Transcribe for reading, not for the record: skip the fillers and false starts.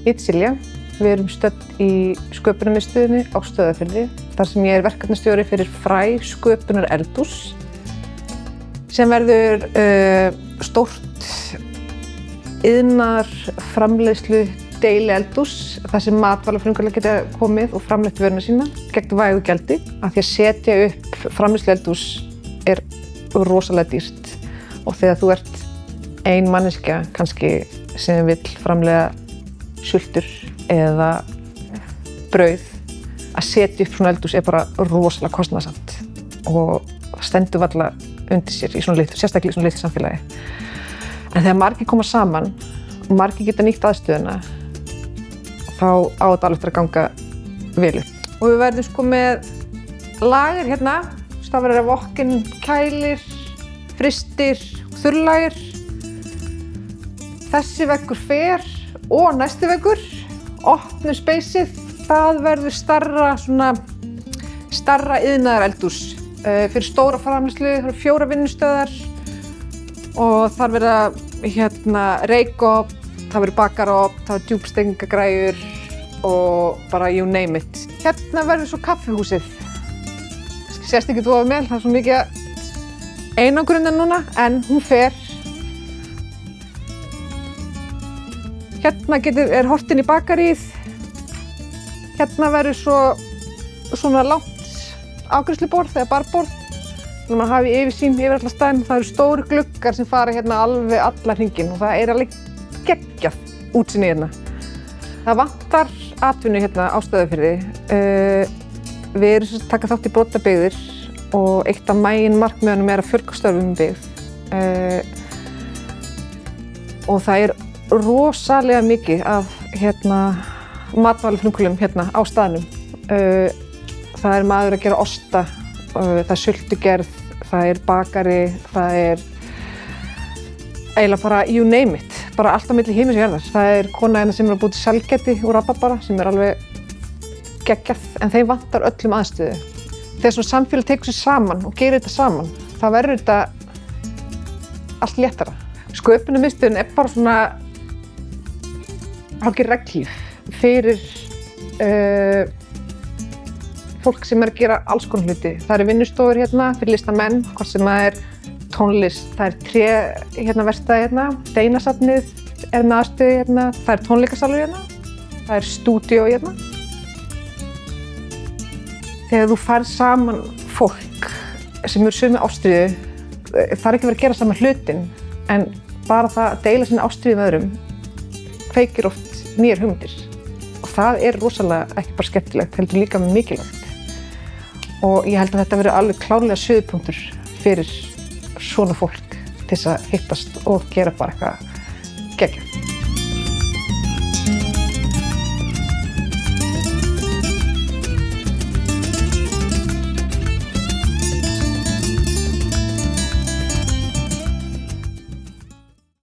Ég heiti Silja. Við erum stödd í sköpunarmiðstöðinni á Stöðvarfirði þar sem ég verkefnastjóri fyrir Fræ sköpunar eldhús sem verður stórt iðnar framleiðslu deili eldhús þar sem matvælafrumkvöðlar geta komið og framleitt vöruna sína gegn vægu gjaldi af því að setja upp framleiðslu eldhús er rosalega dýrt og þegar þú ert ein manneskja kannski sem vill framleiða sultur eða brauð að setja upp svona eldhús er bara rosalega kostnaðarsamt og það stendur varla undir sér í svona litlu, sérstaklega í svona litlu samfélagi. En þegar margir koma saman og margir geta nýtt aðstöðuna þá á þetta alveg eftir að ganga vel upp. Og við verðum sko með lager hérna, það verður wok-in kælir, frystir, þurrlager. Þessi veggur fer og næsti veggur, opnum speysið, það verður stærra iðnaðareldhús fyrir stóra framleiðslu, það eru 4 vinnustöðar og þar verða reykofn, það verður bakarofn, það verður djúpstengagræjur og bara you name it. Hérna verður svo kaffihúsið. Sést ekki voða vel, það er svo mikið einangrun núna, en hún fer. Hérna er horft inn í bakaríið. Hérna verður svona langt afgreiðsluborð eða barborð. Þannig að maður hafi yfirsýn yfir alla staðinn. Það eru stóru gluggar sem fara hérna alveg allan hringinn og það er alveg geggjað útsýni hérna. Það vantar atvinnu hérna á Stöðvarfirði. Við erum að taka þátt í brotabyggðir og eitt af meginmarkmiðunum er að fjölga störfum í byggð. Og það er rosalega mikið af matvælafrumkvöðlum hérna á staðnum. Það er maður að gera osta, það er sultugerð, það er bakari, það er eiginlega bara you name it, bara allt á milli himins og jarðar. Það er kona hérna sem er að búa til sælgæti úr rabarbara sem er alveg geggjað, en þeim vantar öllum aðstöðu. Þegar svona samfélag tekur sig saman og gerir þetta saman, þá verður þetta allt léttara. Sköpunarmiðstöðin er bara svona hálfgerð regnhlíf fyrir fólk sem er að gera alls konar hluti. Það eru vinnustofur hérna fyrir listamenn, hvort sem það er tónlist, það er verkstæði hérna, steinasafnið er með aðstöðu hérna, það er tónleikasalur hérna, það er stúdíó hérna. Þegar þú færð saman fólk sem eru sömu ástríðu, það er ekki verið að gera saman hlutin, en bara það að deila sinni ástríðu með öðrum kveikir oft nýjar hugmyndir. Og það er rosalega ekki bara skemmtilegt, heldur líka mikilvægt. Og ég held að þetta verður alveg klárlega suðupunktur fyrir svona fólk til þess að hittast og gera bara eitthvað geggjað.